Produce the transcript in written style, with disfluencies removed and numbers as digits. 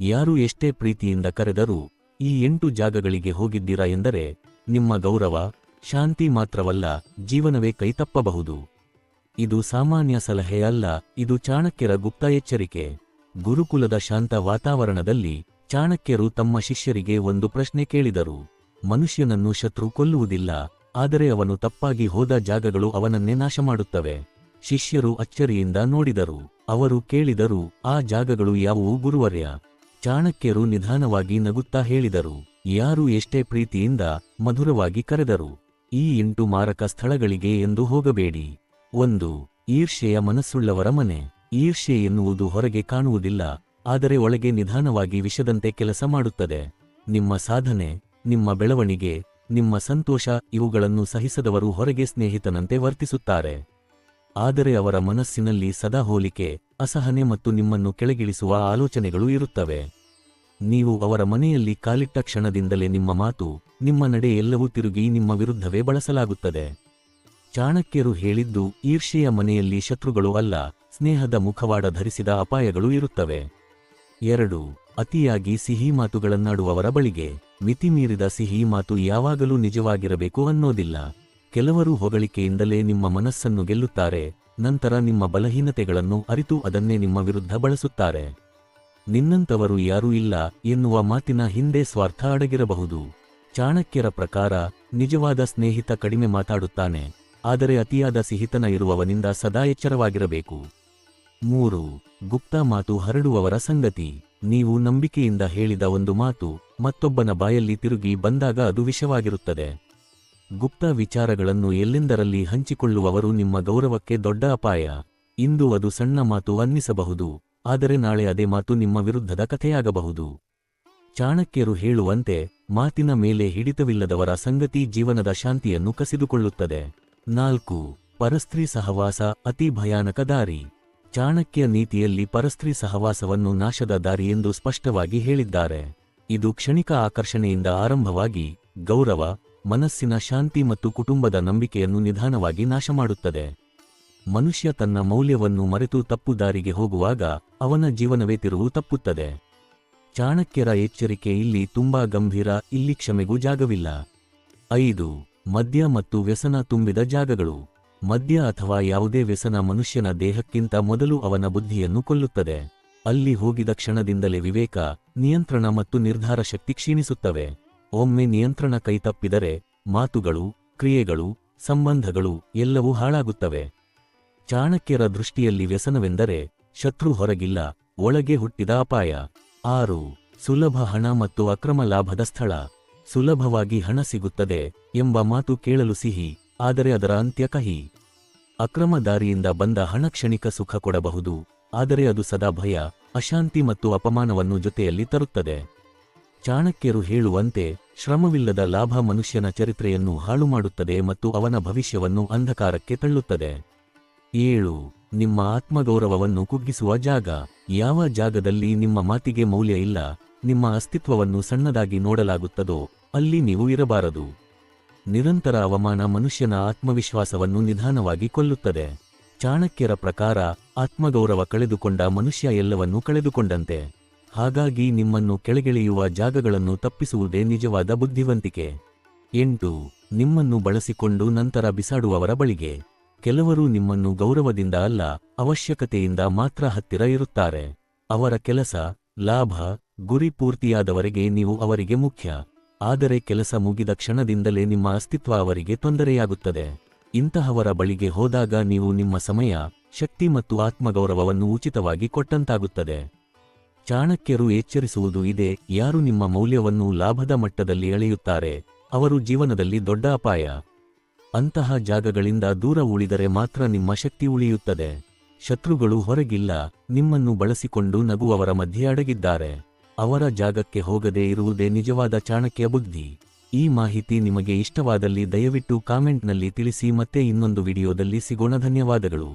ಯಾರು ಎಷ್ಟೇ ಪ್ರೀತಿಯಿಂದ ಕರೆದರೂ ಈ 8 ಜಾಗಗಳಿಗೆ ಹೋಗಿದ್ದೀರಾ ಎಂದರೆ ನಿಮ್ಮ ಗೌರವ, ಶಾಂತಿ ಮಾತ್ರವಲ್ಲ, ಜೀವನವೇ ಕೈತಪ್ಪಬಹುದು. ಇದು ಸಾಮಾನ್ಯ ಸಲಹೆ ಅಲ್ಲ, ಇದು ಚಾಣಕ್ಯರ ಗುಪ್ತ ಎಚ್ಚರಿಕೆ. ಗುರುಕುಲದ ಶಾಂತ ವಾತಾವರಣದಲ್ಲಿ ಚಾಣಕ್ಯರು ತಮ್ಮ ಶಿಷ್ಯರಿಗೆ ಒಂದು ಪ್ರಶ್ನೆ ಕೇಳಿದರು. ಮನುಷ್ಯನನ್ನು ಶತ್ರು ಕೊಲ್ಲುವುದಿಲ್ಲ, ಆದರೆ ಅವನು ತಪ್ಪಾಗಿ ಹೋದ ಜಾಗಗಳು ಅವನನ್ನೇ ನಾಶಮಾಡುತ್ತವೆ. ಶಿಷ್ಯರು ಅಚ್ಚರಿಯಿಂದ ನೋಡಿದರು. ಅವರು ಕೇಳಿದರು, ಆ ಜಾಗಗಳು ಯಾವುವು ಗುರುವರ್ಯ? ಚಾಣಕ್ಯರು ನಿಧಾನವಾಗಿ ನಗುತ್ತಾ ಹೇಳಿದರು, ಯಾರು ಎಷ್ಟೇ ಪ್ರೀತಿಯಿಂದ ಮಧುರವಾಗಿ ಕರೆದರು ಈ 8 ಮಾರಕ ಸ್ಥಳಗಳಿಗೆ ಎಂದು ಹೋಗಬೇಡಿ. 1. ಈರ್ಷ್ಯೆಯ ಮನಸ್ಸುಳ್ಳವರ ಮನೆ. ಈರ್ಷ್ಯೆ ಎನ್ನುವುದು ಹೊರಗೆ ಕಾಣುವುದಿಲ್ಲ, ಆದರೆ ಒಳಗೆ ನಿಧಾನವಾಗಿ ವಿಷದಂತೆ ಕೆಲಸ ಮಾಡುತ್ತದೆ. ನಿಮ್ಮ ಸಾಧನೆ, ನಿಮ್ಮ ಬೆಳವಣಿಗೆ, ನಿಮ್ಮ ಸಂತೋಷ ಇವುಗಳನ್ನು ಸಹಿಸದವರು ಹೊರಗೆ ಸ್ನೇಹಿತನಂತೆ ವರ್ತಿಸುತ್ತಾರೆ. ಆದರೆ ಅವರ ಮನಸ್ಸಿನಲ್ಲಿ ಸದಾ ಹೋಲಿಕೆ, ಅಸಹನೆ ಮತ್ತು ನಿಮ್ಮನ್ನು ಕೆಳಗಿಳಿಸುವ ಆಲೋಚನೆಗಳು ಇರುತ್ತವೆ. ನೀವು ಅವರ ಮನೆಯಲ್ಲಿ ಕಾಲಿಟ್ಟ ಕ್ಷಣದಿಂದಲೇ ನಿಮ್ಮ ಮಾತು, ನಿಮ್ಮ ನಡೆ ಎಲ್ಲವೂ ತಿರುಗಿ ನಿಮ್ಮ ವಿರುದ್ಧವೇ ಬಳಸಲಾಗುತ್ತದೆ. ಚಾಣಕ್ಯರು ಹೇಳಿದ್ದು, ಈರ್ಷ್ಯೆಯ ಮನೆಯಲ್ಲಿ ಶತ್ರುಗಳು ಅಲ್ಲ, ಸ್ನೇಹದ ಮುಖವಾಡ ಧರಿಸಿದ ಅಪಾಯಗಳು ಇರುತ್ತವೆ. 2. ಅತಿಯಾಗಿ ಸಿಹಿ ಮಾತುಗಳನ್ನಾಡುವವರ ಬಳಿಗೆ. ಮಿತಿಮೀರಿದ ಸಿಹಿ ಮಾತು ಯಾವಾಗಲೂ ನಿಜವಾಗಿರಬೇಕು ಅನ್ನೋದಿಲ್ಲ. ಕೆಲವರು ಹೊಗಳಿಕೆಯಿಂದಲೇ ನಿಮ್ಮ ಮನಸ್ಸನ್ನು ಗೆಲ್ಲುತ್ತಾರೆ, ನಂತರ ನಿಮ್ಮ ಬಲಹೀನತೆಗಳನ್ನು ಅರಿತು ಅದನ್ನೇ ನಿಮ್ಮ ವಿರುದ್ಧ ಬಳಸುತ್ತಾರೆ. ನಿನ್ನಂತವರು ಯಾರೂ ಇಲ್ಲ ಎನ್ನುವ ಮಾತಿನ ಹಿಂದೆ ಸ್ವಾರ್ಥ ಅಡಗಿರಬಹುದು. ಚಾಣಕ್ಯರ ಪ್ರಕಾರ ನಿಜವಾದ ಸ್ನೇಹಿತ ಕಡಿಮೆ ಮಾತಾಡುತ್ತಾನೆ, ಆದರೆ ಅತಿಯಾದ ಸಿಹಿತನ ಇರುವವನಿಂದ ಸದಾ ಎಚ್ಚರವಾಗಿರಬೇಕು. 3. ಗುಪ್ತ ಮಾತು ಹರಡುವವರ ಸಂಗತಿ. ನೀವು ನಂಬಿಕೆಯಿಂದ ಹೇಳಿದ ಒಂದು ಮಾತು ಮತ್ತೊಬ್ಬನ ಬಾಯಲ್ಲಿ ತಿರುಗಿ ಬಂದಾಗ ಅದು ವಿಷವಾಗಿರುತ್ತದೆ. ಗುಪ್ತ ವಿಚಾರಗಳನ್ನು ಎಲ್ಲೆಂದರಲ್ಲಿ ಹಂಚಿಕೊಳ್ಳುವವರು ನಿಮ್ಮ ಗೌರವಕ್ಕೆ ದೊಡ್ಡ ಅಪಾಯ. ಇಂದು ಅದು ಸಣ್ಣ ಮಾತು ಅನ್ನಿಸಬಹುದು, ಆದರೆ ನಾಳೆ ಅದೇ ಮಾತು ನಿಮ್ಮ ವಿರುದ್ಧದ ಕಥೆಯಾಗಬಹುದು. ಚಾಣಕ್ಯರು ಹೇಳುವಂತೆ, ಮಾತಿನ ಮೇಲೆ ಹಿಡಿತವಿಲ್ಲದವರ ಸಂಗತಿ ಜೀವನದ ಶಾಂತಿಯನ್ನು ಕಸಿದುಕೊಳ್ಳುತ್ತದೆ. 4. ಪರಸ್ತ್ರೀ ಸಹವಾಸ ಅತಿ ಭಯಾನಕ ದಾರಿ. ಚಾಣಕ್ಯ ನೀತಿಯಲ್ಲಿ ಪರಸ್ತ್ರೀ ಸಹವಾಸವನ್ನು ನಾಶದ ದಾರಿ ಎಂದು ಸ್ಪಷ್ಟವಾಗಿ ಹೇಳಿದ್ದಾರೆ. ಇದು ಕ್ಷಣಿಕ ಆಕರ್ಷಣೆಯಿಂದ ಆರಂಭವಾಗಿ ಗೌರವ, ಮನಸ್ಸಿನ ಶಾಂತಿ ಮತ್ತು ಕುಟುಂಬದ ನಂಬಿಕೆಯನ್ನು ನಿಧಾನವಾಗಿ ನಾಶಮಾಡುತ್ತದೆ. ಮನುಷ್ಯ ತನ್ನ ಮೌಲ್ಯವನ್ನು ಮರೆತು ತಪ್ಪು ದಾರಿಗೆ ಹೋಗುವಾಗ ಅವನ ಜೀವನವೇ ತಿರುವು ತಪ್ಪುತ್ತದೆ. ಚಾಣಕ್ಯರ ಎಚ್ಚರಿಕೆ ಇಲ್ಲಿ ತುಂಬಾ ಗಂಭೀರ, ಇಲ್ಲಿ ಕ್ಷಮೆಗೂ ಜಾಗವಿಲ್ಲ. 5. ಮದ್ಯ ಮತ್ತು ವ್ಯಸನ ತುಂಬಿದ ಜಾಗಗಳು. ಮದ್ಯ ಅಥವಾ ಯಾವುದೇ ವ್ಯಸನ ಮನುಷ್ಯನ ದೇಹಕ್ಕಿಂತ ಮೊದಲು ಅವನ ಬುದ್ಧಿಯನ್ನು ಕೊಲ್ಲುತ್ತದೆ. ಅಲ್ಲಿ ಹೋಗಿದ ಕ್ಷಣದಿಂದಲೇ ವಿವೇಕ, ನಿಯಂತ್ರಣ ಮತ್ತು ನಿರ್ಧಾರ ಶಕ್ತಿ ಕ್ಷೀಣಿಸುತ್ತವೆ. ಒಮ್ಮೆ ನಿಯಂತ್ರಣ ಕೈತಪ್ಪಿದರೆ ಮಾತುಗಳು, ಕ್ರಿಯೆಗಳು, ಸಂಬಂಧಗಳು ಎಲ್ಲವೂ ಹಾಳಾಗುತ್ತವೆ. ಚಾಣಕ್ಯರ ದೃಷ್ಟಿಯಲ್ಲಿ ವ್ಯಸನವೆಂದರೆ ಶತ್ರು ಹೊರಗಿಲ್ಲ, ಒಳಗೆ ಹುಟ್ಟಿದ ಅಪಾಯ. 6. ಸುಲಭ ಹಣ ಮತ್ತು ಅಕ್ರಮ ಲಾಭದ ಸ್ಥಳ. ಸುಲಭವಾಗಿ ಹಣ ಸಿಗುತ್ತದೆ ಎಂಬ ಮಾತು ಕೇಳಲು ಸಿಹಿ, ಆದರೆ ಅದರ ಅಂತ್ಯ ಕಹಿ. ಅಕ್ರಮ ದಾರಿಯಿಂದ ಬಂದ ಹಣ ಕ್ಷಣಿಕ ಸುಖ ಕೊಡಬಹುದು, ಆದರೆ ಅದು ಸದಾ ಭಯ, ಅಶಾಂತಿ ಮತ್ತು ಅಪಮಾನವನ್ನು ಜೊತೆಯಲ್ಲಿ ತರುತ್ತದೆ. ಚಾಣಕ್ಯರು ಹೇಳುವಂತೆ, ಶ್ರಮವಿಲ್ಲದ ಲಾಭ ಮನುಷ್ಯನ ಚರಿತ್ರೆಯನ್ನು ಹಾಳುಮಾಡುತ್ತದೆ ಮತ್ತು ಅವನ ಭವಿಷ್ಯವನ್ನು ಅಂಧಕಾರಕ್ಕೆ ತಳ್ಳುತ್ತದೆ. 7. ನಿಮ್ಮ ಆತ್ಮಗೌರವವನ್ನು ಕುಗ್ಗಿಸುವ ಜಾಗ. ಯಾವ ಜಾಗದಲ್ಲಿ ನಿಮ್ಮ ಮಾತಿಗೆ ಮೌಲ್ಯ ಇಲ್ಲ, ನಿಮ್ಮ ಅಸ್ತಿತ್ವವನ್ನು ಸಣ್ಣದಾಗಿ ನೋಡಲಾಗುತ್ತದೋ ಅಲ್ಲಿ ನೀವು ಇರಬಾರದು. ನಿರಂತರ ಅವಮಾನ ಮನುಷ್ಯನ ಆತ್ಮವಿಶ್ವಾಸವನ್ನು ನಿಧಾನವಾಗಿ ಕೊಲ್ಲುತ್ತದೆ. ಚಾಣಕ್ಯರ ಪ್ರಕಾರ ಆತ್ಮಗೌರವ ಕಳೆದುಕೊಂಡ ಮನುಷ್ಯ ಎಲ್ಲವನ್ನೂ ಕಳೆದುಕೊಂಡಂತೆ. ಹಾಗಾಗಿ ನಿಮ್ಮನ್ನು ಕೆಳಗಿಳಿಯುವ ಜಾಗಗಳನ್ನು ತಪ್ಪಿಸುವುದೇ ನಿಜವಾದ ಬುದ್ಧಿವಂತಿಕೆ. 8. ನಿಮ್ಮನ್ನು ಬಳಸಿಕೊಂಡು ನಂತರ ಬಿಸಾಡುವವರ ಬಳಿಗೆ. ಕೆಲವರು ನಿಮ್ಮನ್ನು ಗೌರವದಿಂದ ಅಲ್ಲ, ಅವಶ್ಯಕತೆಯಿಂದ ಮಾತ್ರ ಹತ್ತಿರ ಇರುತ್ತಾರೆ. ಅವರ ಕೆಲಸ, ಲಾಭ, ಗುರಿ ಪೂರ್ತಿಯಾದವರೆಗೆ ನೀವು ಅವರಿಗೆ ಮುಖ್ಯ, ಆದರೆ ಕೆಲಸ ಮುಗಿದ ಕ್ಷಣದಿಂದಲೇ ನಿಮ್ಮ ಅಸ್ತಿತ್ವ ಅವರಿಗೆ ತೊಂದರೆಯಾಗುತ್ತದೆ. ಇಂತಹವರ ಬಳಿಗೆ ಹೋದಾಗ ನೀವು ನಿಮ್ಮ ಸಮಯ, ಶಕ್ತಿ ಮತ್ತು ಆತ್ಮಗೌರವವನ್ನು ಉಚಿತವಾಗಿ ಕೊಟ್ಟಂತಾಗುತ್ತದೆ. ಚಾಣಕ್ಯರು ಎಚ್ಚರಿಸುವುದು ಇದೆ, ಯಾರು ನಿಮ್ಮ ಮೌಲ್ಯವನ್ನು ಲಾಭದ ಮಟ್ಟದಲ್ಲಿ ಅಳೆಯುತ್ತಾರೆ ಅವರು ಜೀವನದಲ್ಲಿ ದೊಡ್ಡ ಅಪಾಯ. ಅಂತಹ ಜಾಗಗಳಿಂದ ದೂರ ಉಳಿದರೆ ಮಾತ್ರ ನಿಮ್ಮ ಶಕ್ತಿ ಉಳಿಯುತ್ತದೆ. ಶತ್ರುಗಳು ಹೊರಗಿಲ್ಲ, ನಿಮ್ಮನ್ನು ಬಳಸಿಕೊಂಡು ನಗುವವರ ಮಧ್ಯೆ ಅಡಗಿದ್ದಾರೆ. ಅವರ ಜಾಗಕ್ಕೆ ಹೋಗದೇ ಇರುವುದೇ ನಿಜವಾದ ಚಾಣಕ್ಯ ಬುದ್ಧಿ. ಈ ಮಾಹಿತಿ ನಿಮಗೆ ಇಷ್ಟವಾದಲ್ಲಿ ದಯವಿಟ್ಟು ಕಾಮೆಂಟ್ನಲ್ಲಿ ತಿಳಿಸಿ. ಮತ್ತೆ ಇನ್ನೊಂದು ವಿಡಿಯೋದಲ್ಲಿ ಸಿಗೋಣ. ಧನ್ಯವಾದಗಳು.